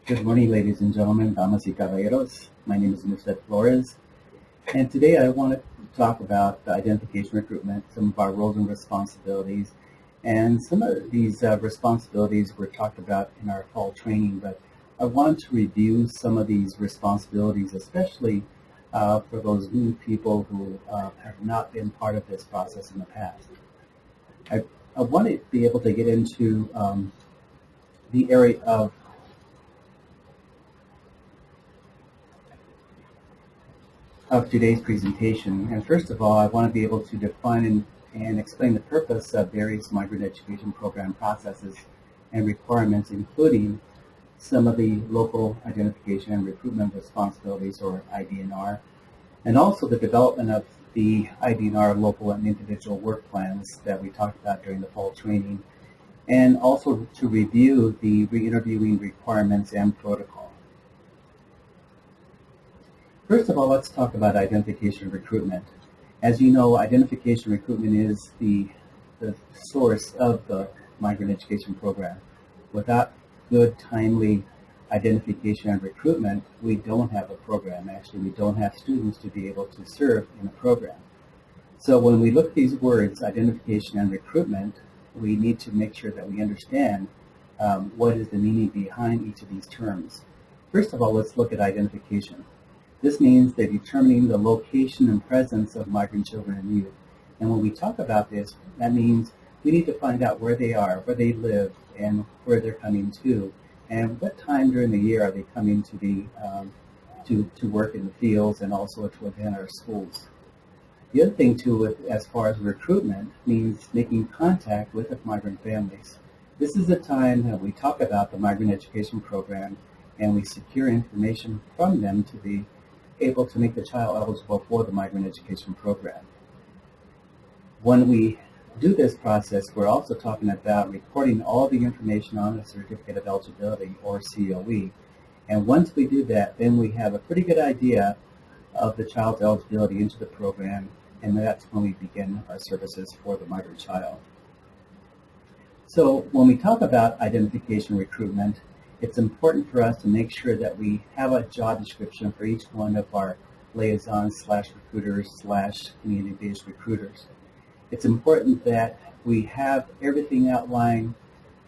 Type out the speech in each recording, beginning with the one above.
Good morning, ladies and gentlemen, damas y caballeros. My name is Mr. Flores, and today I want to talk about the identification recruitment, some of our roles and responsibilities, and some of these responsibilities were talked about in our fall training, but I want to review some of these responsibilities, especially for those new people who have not been part of this process in the past. I, I want to be able to get into the area of today's presentation. And first of all, I want to be able to define and explain the purpose of various migrant education program processes and requirements, including some of the local identification and recruitment responsibilities, or ID&R, and also the development of the ID&R local and individual work plans that we talked about during the fall training, and also to review the re-interviewing requirements and protocol. First of all, let's talk about identification recruitment. As you know, identification recruitment is the source of the migrant education program. Without good, timely identification and recruitment, we don't have a program. Actually, we don't have students to be able to serve in a program. So when we look at these words, identification and recruitment, we need to make sure that we understand what is the meaning behind each of these terms. First of all, let's look at identification. This means they're determining the location and presence of migrant children and youth. And when we talk about this, that means we need to find out where they are, where they live, and where they're coming to, and what time during the year are they coming to the to work in the fields and also to attend our schools. The other thing too, as far as recruitment, means making contact with the migrant families. This is the time that we talk about the migrant education program, and we secure information from them to be able to make the child eligible for the migrant education program. When we do this process, we're also talking about recording all the information on the Certificate of Eligibility, or COE. And once we do that, then we have a pretty good idea of the child's eligibility into the program, and that's when we begin our services for the migrant child. So when we talk about identification recruitment, it's important for us to make sure that we have a job description for each one of our liaisons / recruiters / community-based recruiters. It's important that we have everything outlined,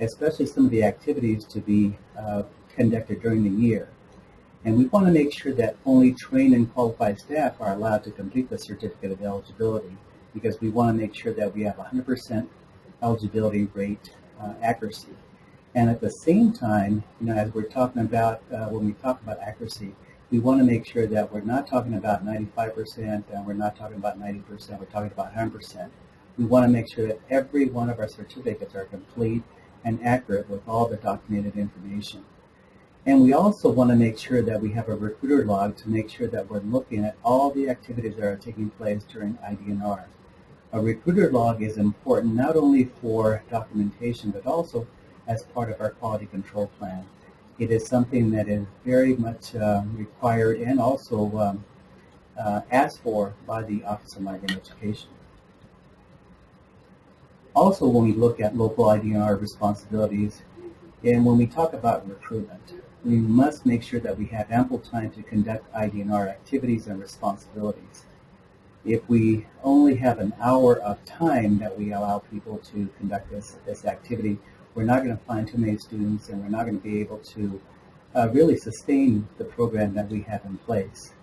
especially some of the activities to be conducted during the year. And we want to make sure that only trained and qualified staff are allowed to complete the Certificate of Eligibility, because we want to make sure that we have 100% eligibility rate accuracy. And at the same time, as we're talking about, when we talk about accuracy, we want to make sure that we're not talking about 95% and we're not talking about 90%, we're talking about 100%. We want to make sure that every one of our certificates are complete and accurate with all the documented information. And we also want to make sure that we have a recruiter log to make sure that we're looking at all the activities that are taking place during ID&R. A recruiter log is important not only for documentation, but also as part of our quality control plan. It is something that is very much required and also asked for by the Office of Migrant Education. Also, when we look at local ID&R responsibilities, and when we talk about recruitment, we must make sure that we have ample time to conduct ID&R activities and responsibilities. If we only have an hour of time that we allow people to conduct this activity, we're not going to find too many students, and we're not going to be able to really sustain the program that we have in place.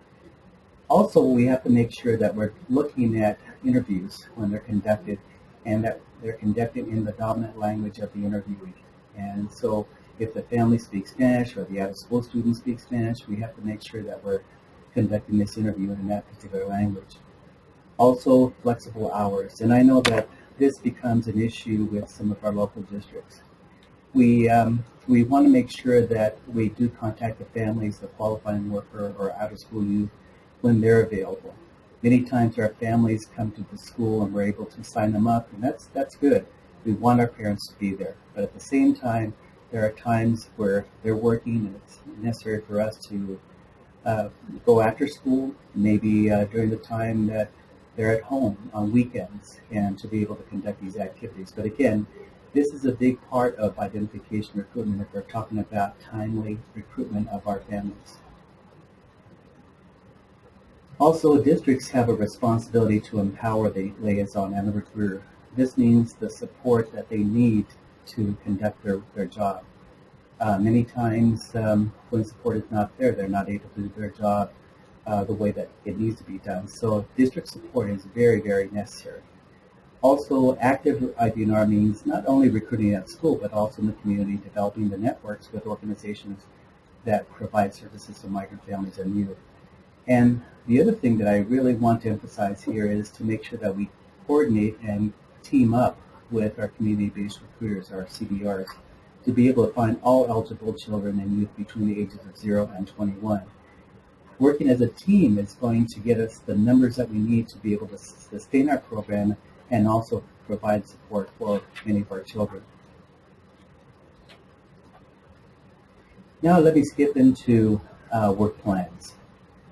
Also, we have to make sure that we're looking at interviews when they're conducted, and that they're conducted in the dominant language of the interviewee. And so if the family speaks Spanish or the out-of-school student speaks Spanish, we have to make sure that we're conducting this interview in that particular language. Also, flexible hours. And I know that this becomes an issue with some of our local districts. We want to make sure that we do contact the families, the qualifying worker or out-of-school youth, when they're available. Many times our families come to the school and we're able to sign them up, and that's good. We want our parents to be there. But at the same time, there are times where they're working and it's necessary for us to go after school, maybe during the time that they're at home on weekends, and to be able to conduct these activities. But again, This is a big part of identification recruitment if we're talking about timely recruitment of our families. Also, districts have a responsibility to empower the liaison and the recruiter. This means the support that they need to conduct their job. Many times, when support is not there, they're not able to do their job the way that it needs to be done. So district support is very, very necessary. Also, active ID&R means not only recruiting at school, but also in the community, developing the networks with organizations that provide services to migrant families and youth. And the other thing that I really want to emphasize here is to make sure that we coordinate and team up with our community-based recruiters, our CBRs, to be able to find all eligible children and youth between the ages of 0 and 21. Working as a team is going to get us the numbers that we need to be able to sustain our program and also provide support for many of our children. Now let me skip into work plans.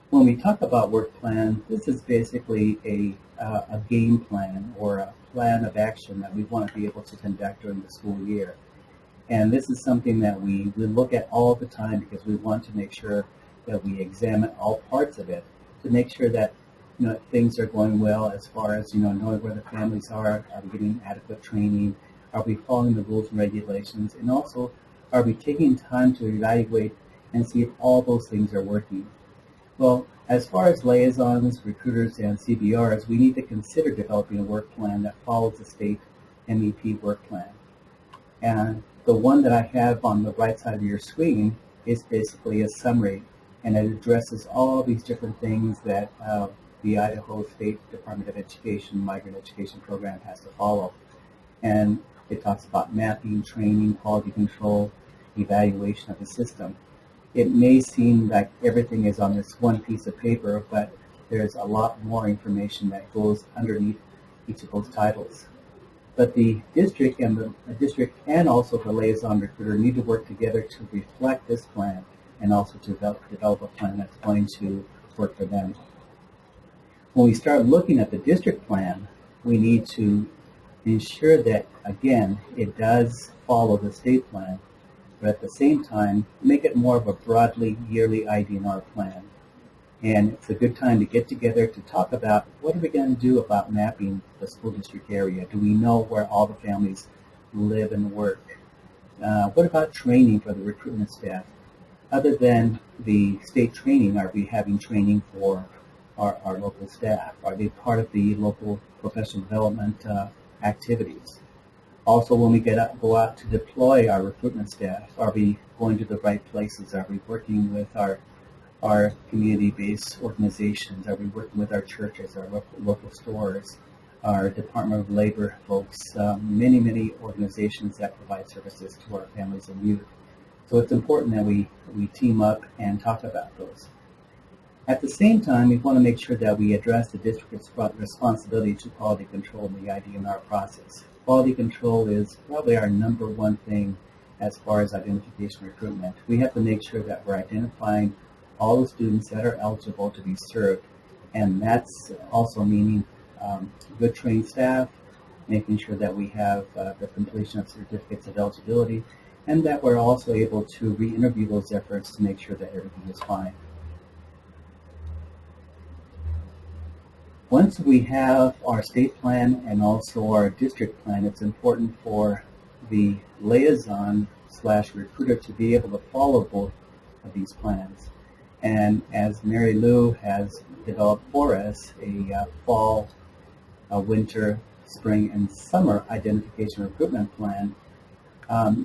When we talk about work plan, this is basically a game plan or a plan of action that we want to be able to conduct during the school year. And this is something that we look at all the time because we want to make sure that we examine all parts of it to make sure that things are going well as far as knowing where the families are we getting adequate training, are we following the rules and regulations, and also are we taking time to evaluate and see if all those things are working. Well, as far as liaisons, recruiters, and CBRs, we need to consider developing a work plan that follows the state MEP work plan. And the one that I have on the right side of your screen is basically a summary, and it addresses all these different things that the Idaho State Department of Education Migrant Education Program has to follow. And it talks about mapping, training, quality control, evaluation of the system. It may seem like everything is on this one piece of paper, but there's a lot more information that goes underneath each of those titles. But the district and also the liaison recruiter need to work together to reflect this plan and also to develop a plan that's going to work for them. When we start looking at the district plan, we need to ensure that, again, it does follow the state plan, but at the same time, make it more of a broadly yearly ID&R plan. And it's a good time to get together to talk about what are we going to do about mapping the school district area. Do we know where all the families live and work? What about training for the recruitment staff? Other than the state training, are we having training for our local staff? Are they part of the local professional development activities? Also, when we go out to deploy our recruitment staff, are we going to the right places? Are we working with our community-based organizations? Are we working with our churches, our local stores, our Department of Labor folks, many organizations that provide services to our families and youth. So it's important that we team up and talk about those. At the same time, we want to make sure that we address the district's responsibility to quality control in the ID&R process. Quality control is probably our number one thing as far as identification recruitment. We have to make sure that we're identifying all the students that are eligible to be served, and that's also meaning good trained staff, making sure that we have the completion of certificates of eligibility, and that we're also able to re-interview those efforts to make sure that everything is fine. Once we have our state plan and also our district plan, it's important for the liaison/recruiter to be able to follow both of these plans. And as Mary Lou has developed for us a fall, winter, spring, and summer identification recruitment plan,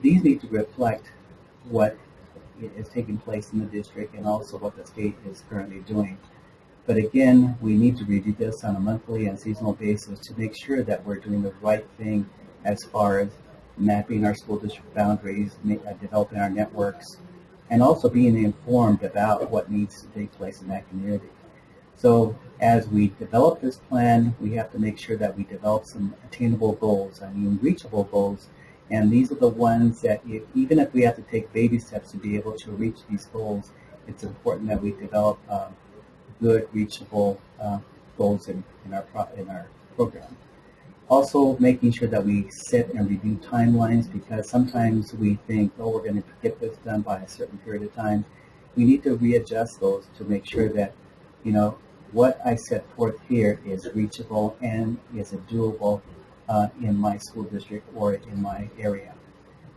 these need to reflect what is taking place in the district and also what the state is currently doing. But again, we need to review this on a monthly and seasonal basis to make sure that we're doing the right thing as far as mapping our school district boundaries, developing our networks, and also being informed about what needs to take place in that community. So as we develop this plan, we have to make sure that we develop some attainable goals, reachable goals, and these are the ones that even if we have to take baby steps to be able to reach these goals, it's important that we develop good, reachable goals in our program. Also, making sure that we set and review timelines, because sometimes we think, oh, we're going to get this done by a certain period of time. We need to readjust those to make sure that, what I set forth here is reachable and is doable in my school district or in my area.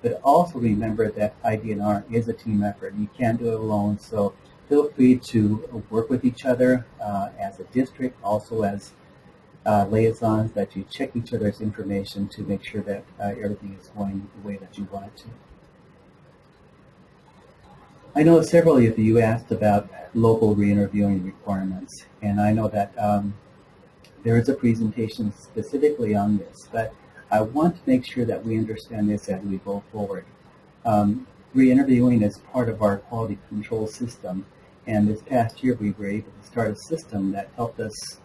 But also remember that ID&R is a team effort. You can't do it alone, so feel free to work with each other as a district, also as liaisons, that you check each other's information to make sure that everything is going the way that you want it to. I know several of you asked about local re-interviewing requirements, and I know that there is a presentation specifically on this, but I want to make sure that we understand this as we go forward. Re-interviewing is part of our quality control system, and this past year we were able to start a system that helped us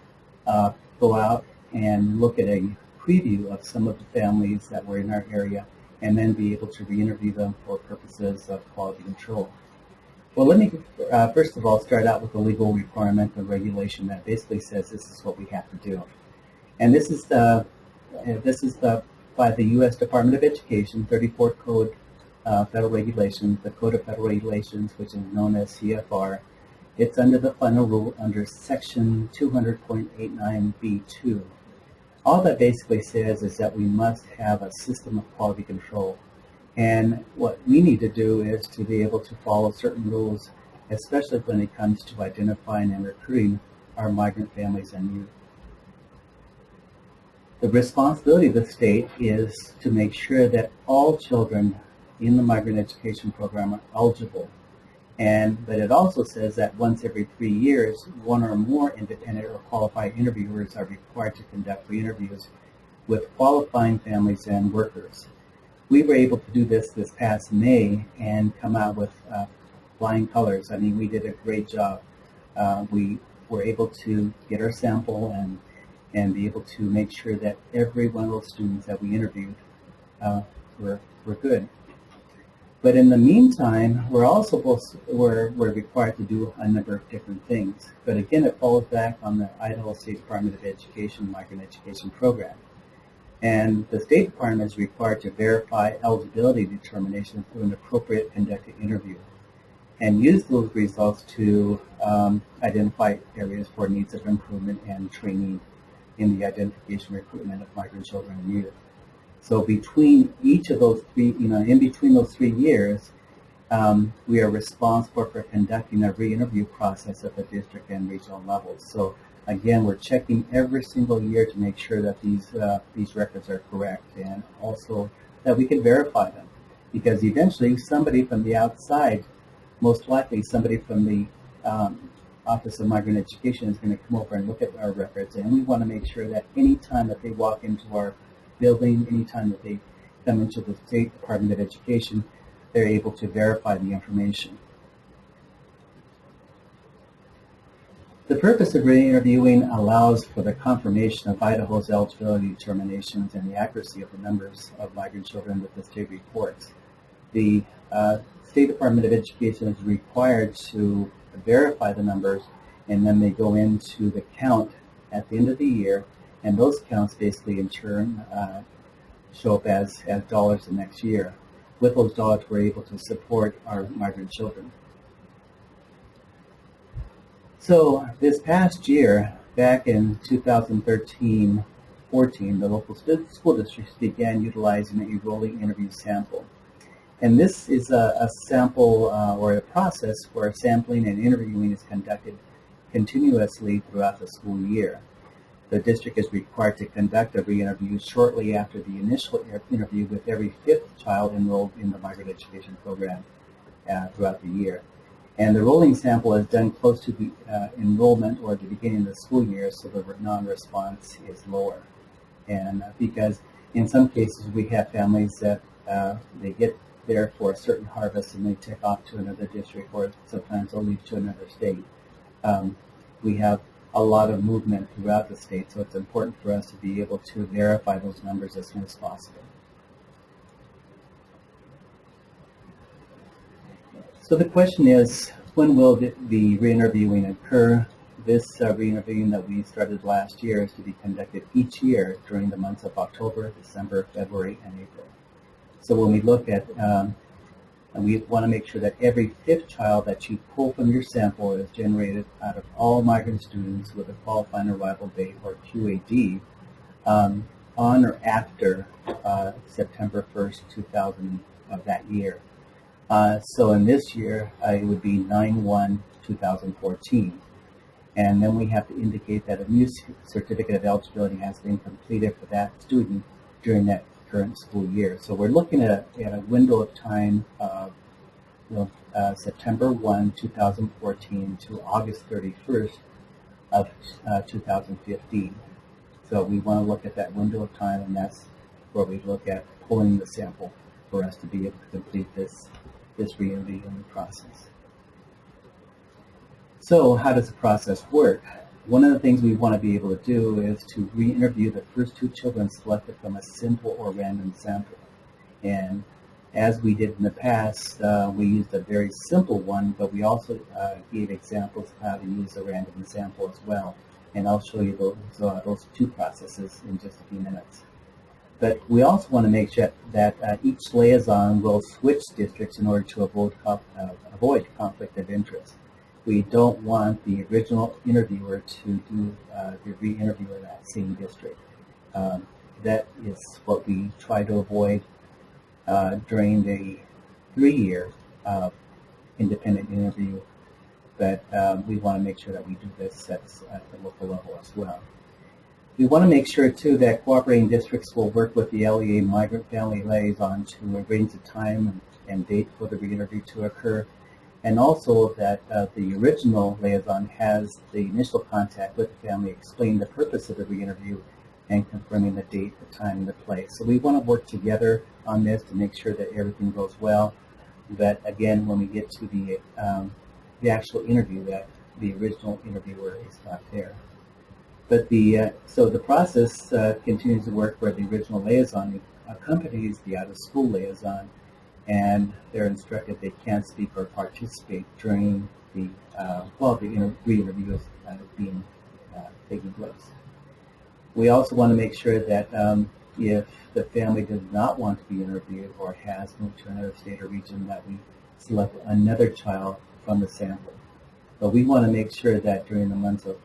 go out and look at a preview of some of the families that were in our area and then be able to re-interview them for purposes of quality control. Well, let me first of all start out with the legal requirement and regulation that basically says this is what we have to do. And this is by the U.S. Department of Education, 34 Code Federal Regulations, the Code of Federal Regulations, which is known as CFR. It's under the final rule under Section 200.89B2. All that basically says is that we must have a system of quality control. And what we need to do is to be able to follow certain rules, especially when it comes to identifying and recruiting our migrant families and youth. The responsibility of the state is to make sure that all children in the migrant education program are eligible. But it also says that once every 3 years, one or more independent or qualified interviewers are required to conduct re-interviews with qualifying families and workers. We were able to do this past May and come out with flying colors. I mean, we did a great job. We were able to get our sample and be able to make sure that every one of those students that we interviewed were good. But in the meantime, we're required to do a number of different things. But again, it falls back on the Idaho State Department of Education Migrant Education Program. And the State Department is required to verify eligibility determination through an appropriate conducted interview and use those results to identify areas for needs of improvement and training in the identification and recruitment of migrant children and youth. So between each of those three, in between those 3 years, we are responsible for conducting a re-interview process at the district and regional levels. So again, we're checking every single year to make sure that these records are correct, and also that we can verify them. Because eventually somebody from the outside, most likely somebody from the Office of Migrant Education, is going to come over and look at our records, and we want to make sure that any time that they walk into our building, anytime that they come into the State Department of Education, they're able to verify the information. The purpose of re-interviewing allows for the confirmation of Idaho's eligibility determinations and the accuracy of the numbers of migrant children that the state reports. The State Department of Education is required to verify the numbers, and then they go into the count at the end of the year, and those counts basically in turn show up as dollars the next year. With those dollars, we're able to support our migrant children. So this past year, back in 2013-14, the local school districts began utilizing a rolling interview sample. And this is a sample or a process where sampling and interviewing is conducted continuously throughout the school year. The district is required to conduct a re-interview shortly after the initial interview with every 5th child enrolled in the migrant education program throughout the year. And the rolling sample is done close to the enrollment or the beginning of the school year, so the non-response is lower. And because in some cases we have families that they get there for a certain harvest and they take off to another district, or sometimes they'll leave to another state. We have a lot of movement throughout the state, so it's important for us to be able to verify those numbers as soon as possible. So the question is, when will the re-interviewing occur? this re-interviewing that we started last year is to be conducted each year during the months of October, December, February, and April. So when we look at, and we want to make sure that every fifth child that you pull from your sample is generated out of all migrant students with a qualifying arrival date, or QAD, on or after September 1st, 2000 of that year. So in this year, it would be 9/1/2014. And then we have to indicate that a new certificate of eligibility has been completed for that student during that current school year. So we're looking at a window of time of September 1, 2014 to August 31st of 2015. So we want to look at that window of time, and that's where we look at pulling the sample for us to be able to complete this re-interviewing process. So how does the process work? One of the things we want to be able to do is to re-interview the first two children selected from a simple or random sample. And as we did in the past, we used a very simple one, but we also gave examples of how to use a random sample as well. And I'll show you those two processes in just a few minutes. But we also want to make sure that each liaison will switch districts in order to avoid conflict of interest. We don't want the original interviewer to do the re-interview in that same district. That is what we try to avoid during the 3-year independent interview, but we want to make sure that we do this at the local level as well. We want to make sure, too, that cooperating districts will work with the LEA Migrant Family Liaison to arrange the time and date for the re-interview to occur, and also that the original liaison has the initial contact with the family, explain the purpose of the re-interview, and confirming the date, the time, and the place. So we want to work together on this to make sure that everything goes well. But again, when we get to the actual interview, that the original interviewer is not there. But so the process continues to work where the original liaison accompanies the out-of-school liaison, and they're instructed they can't speak or participate during the re-interview is taking place. We also want to make sure that if the family does not want to be interviewed or has moved to another state or region, that we select another child from the sample. But we want to make sure that during the months of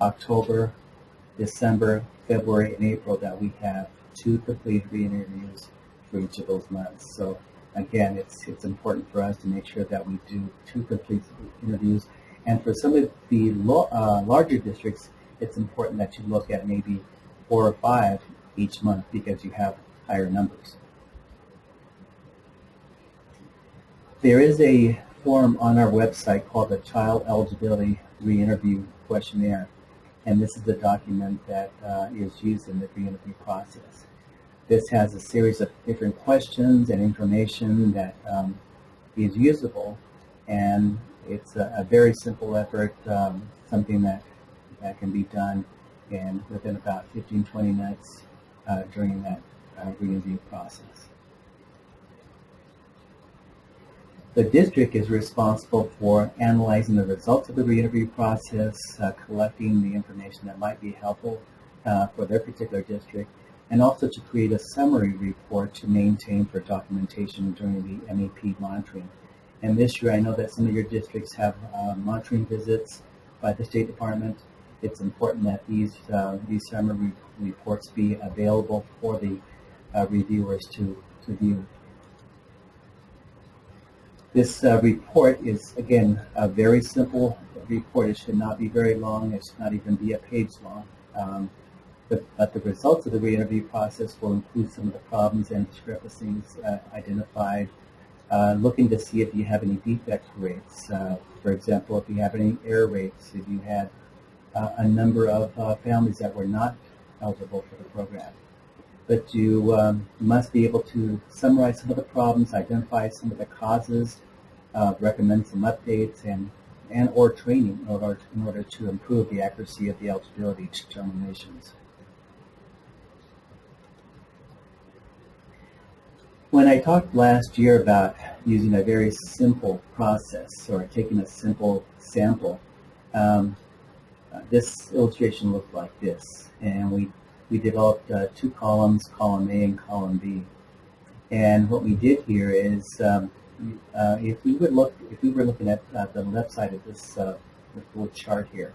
October, December, February, and April that we have 2 complete re-interviews for each of those months. So again, it's important for us to make sure that we do 2 complete interviews. And for some of the larger districts, it's important that you look at maybe 4 or 5 each month because you have higher numbers. There is a form on our website called the Child Eligibility Re-Interview Questionnaire. And this is the document that is used in the re-interview process. This has a series of different questions and information that is usable, and it's a very simple effort, something that can be done within about 15-20 minutes during that re-interview process. The district is responsible for analyzing the results of the re-interview process, collecting the information that might be helpful for their particular district, and also to create a summary report to maintain for documentation during the MEP monitoring. And this year, I know that some of your districts have monitoring visits by the State Department. It's important that these summary reports be available for the reviewers to view. This report is, again, a very simple report. It should not be very long. It should not even be a page long. But the results of the re-interview process will include some of the problems and discrepancies identified, looking to see if you have any defect rates. For example, if you have any error rates, if you had a number of families that were not eligible for the program. But you must be able to summarize some of the problems, identify some of the causes, recommend some updates and or training in order to improve the accuracy of the eligibility determinations. When I talked last year about using a very simple process or taking a simple sample, This illustration looked like this, and we developed two columns, column A and column B. And what we did here is, if we were looking at the left side of this little chart here,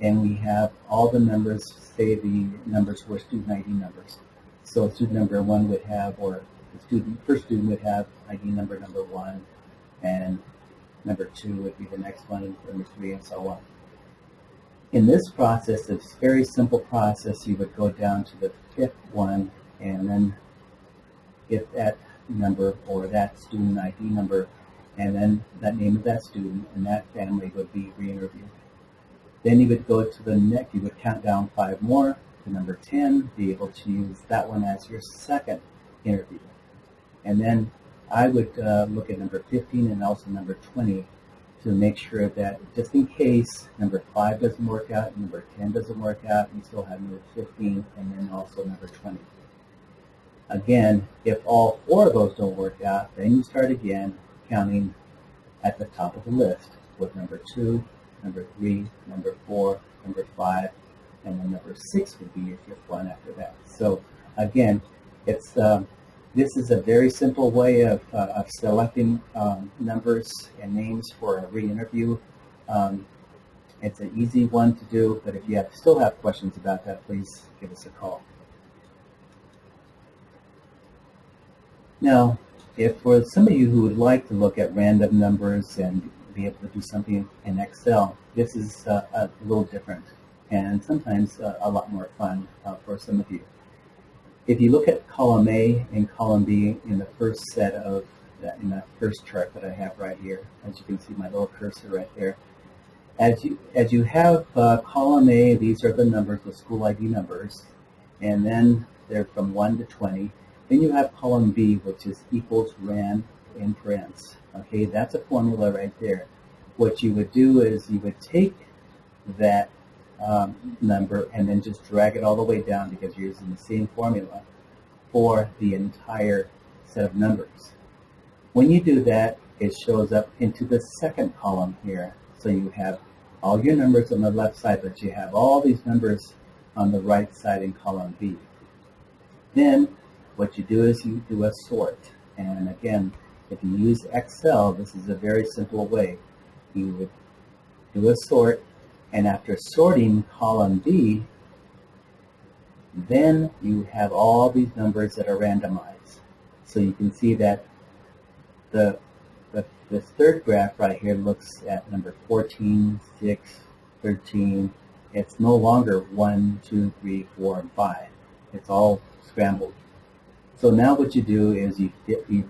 and we have all the numbers, say the numbers were student ID numbers. So student number 1 would have, or the first student would have ID number 1, and number 2 would be the next one, number 3, and so on. In this process, it's a very simple process. You would go down to the 5th one, and then get that number or that student ID number, and then that name of that student and that family would be re-interviewed. Then you would go to the next, you would count down 5 more to number 10, be able to use that one as your second interview. And then I would look at number 15 and also number 20 to make sure that just in case number 5 doesn't work out, number 10 doesn't work out, you still have number 15 and then also number 20. Again, if all 4 of those don't work out, then you start again counting at the top of the list with number 2, number 3, number 4, number 5, and then number 6 would be your 5th one after that. So again, it's this is a very simple way of selecting numbers and names for a re-interview. It's an easy one to do, but if you still have questions about that, please give us a call. Now, if for some of you who would like to look at random numbers and be able to do something in Excel, this is a little different and sometimes a lot more fun for some of you. If you look at column A and column B in the first set of, in that first chart that I have right here, as you can see my little cursor right there, as you have column A, these are the numbers, the school ID numbers, and then they're from 1 to 20. Then you have column B, which is equals ran in parents. Okay, that's a formula right there. What you would do is you would take that number and then just drag it all the way down because you're using the same formula for the entire set of numbers. When you do that, it shows up into the second column here. So you have all your numbers on the left side, but you have all these numbers on the right side in column B. Then what you do is you do a sort. And again, if you use Excel, this is a very simple way. You would do a sort, and after sorting column B, then you have all these numbers that are randomized. So you can see that this third graph right here looks at number 14, 6, 13. It's no longer 1, 2, 3, 4, and 5. It's all scrambled. So now what you do is you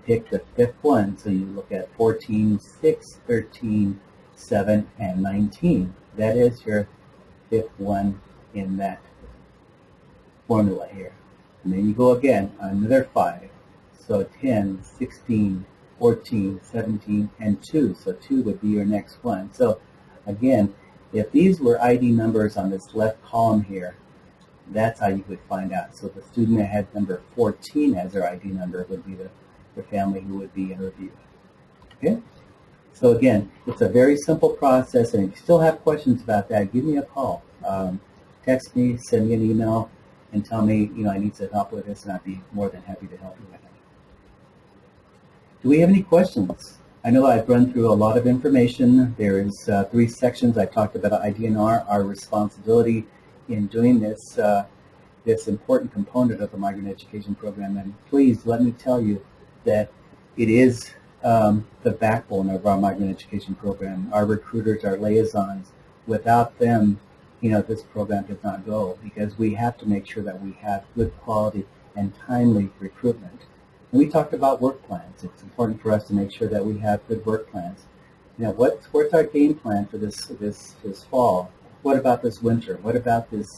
pick the 5th one. So you look at 14, 6, 13, 7, and 19. That is your 5th one in that formula here. And then you go again, another 5. So 10, 16, 14, 17, and 2. So 2 would be your next one. So again, if these were ID numbers on this left column here, that's how you would find out. So the student that had number 14 as their ID number would be the family who would be interviewed. Okay? So again, it's a very simple process, and if you still have questions about that, give me a call. Text me, send me an email, and tell me, I need some help with this, and I'd be more than happy to help you with it. Do we have any questions? I know I've run through a lot of information. There is 3 sections. I talked about ID&R, our responsibility in doing this this important component of the migrant education program. And please let me tell you that it is the backbone of our migrant education program. Our recruiters, our liaisons, without them, this program does not go, because we have to make sure that we have good quality and timely recruitment. And we talked about work plans. It's important for us to make sure that we have good work plans. What's our game plan for this fall? What about this winter? What about this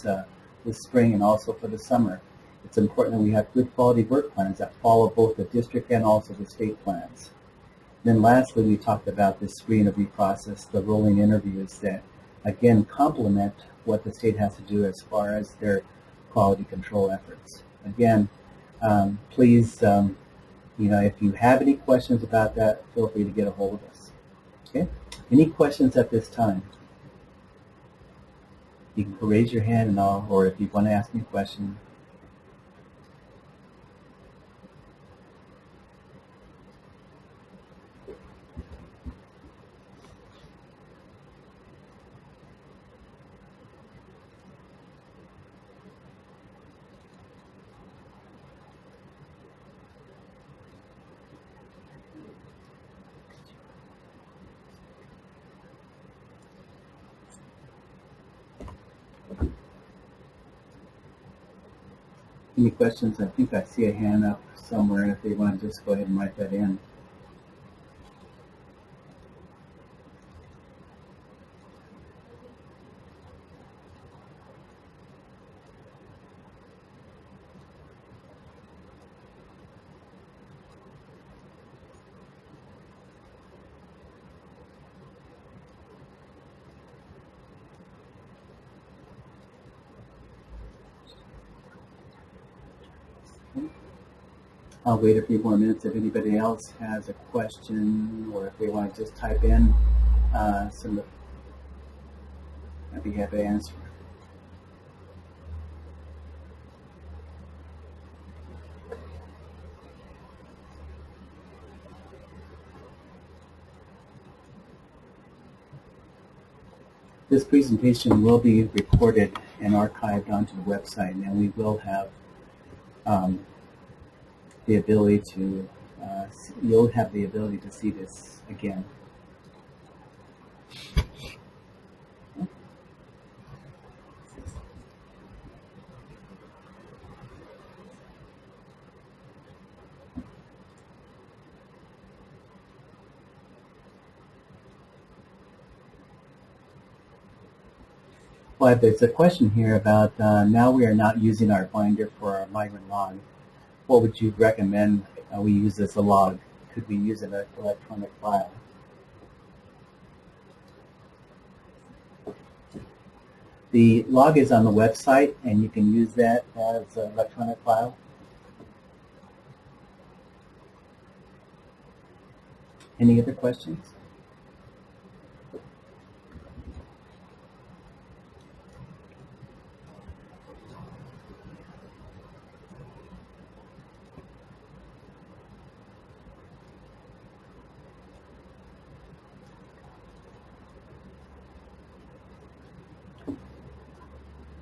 spring and also for the summer? It's important that we have good quality work plans that follow both the district and also the state plans. Then lastly, we talked about this re-interview process, the rolling interviews that, again, complement what the state has to do as far as their quality control efforts. Again, please, if you have any questions about that, feel free to get a hold of us. Okay? Any questions at this time? You can raise your hand and all, or if you want to ask me a question. Any questions? I think I see a hand up somewhere, and if they want to just go ahead and write that in. I'll wait a few more minutes if anybody else has a question, or if they want to just type in some. I'd be happy to answer. This presentation will be recorded and archived onto the website, and we will have the ability to, you'll have the ability to see this again. Well, there's a question here about now we are not using our binder for our migrant log. What would you recommend we use as a log? Could we use an electronic file? The log is on the website, and you can use that as an electronic file. Any other questions?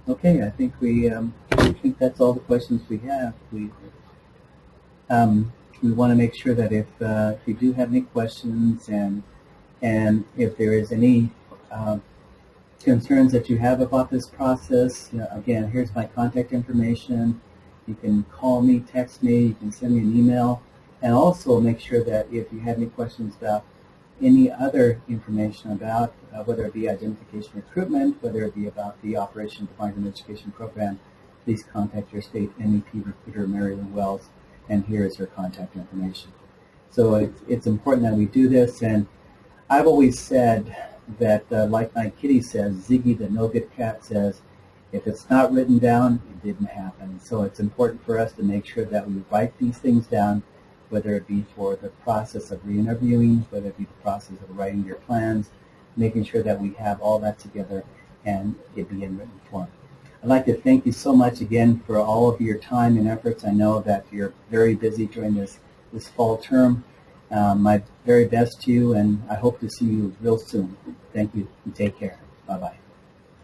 Okay, I think I think that's all the questions we have. We want to make sure that if you do have any questions, and if there is any concerns that you have about this process, again, here's my contact information. You can call me, text me, you can send me an email, and also make sure that if you have any questions about any other information about whether it be identification recruitment, whether it be about the operation of the Migrant Education Program, please contact your state MEP recruiter, Mary Lou Wells, and here is her contact information. So it's important that we do this, and I've always said that, like my kitty says, Ziggy the no-good cat says, if it's not written down, it didn't happen. So it's important for us to make sure that we write these things down, whether it be for the process of re-interviewing, whether it be the process of writing your plans, making sure that we have all that together and it be in written form. I'd like to thank you so much again for all of your time and efforts. I know that you're very busy during this fall term. My very best to you, and I hope to see you real soon. Thank you, and take care. Bye-bye.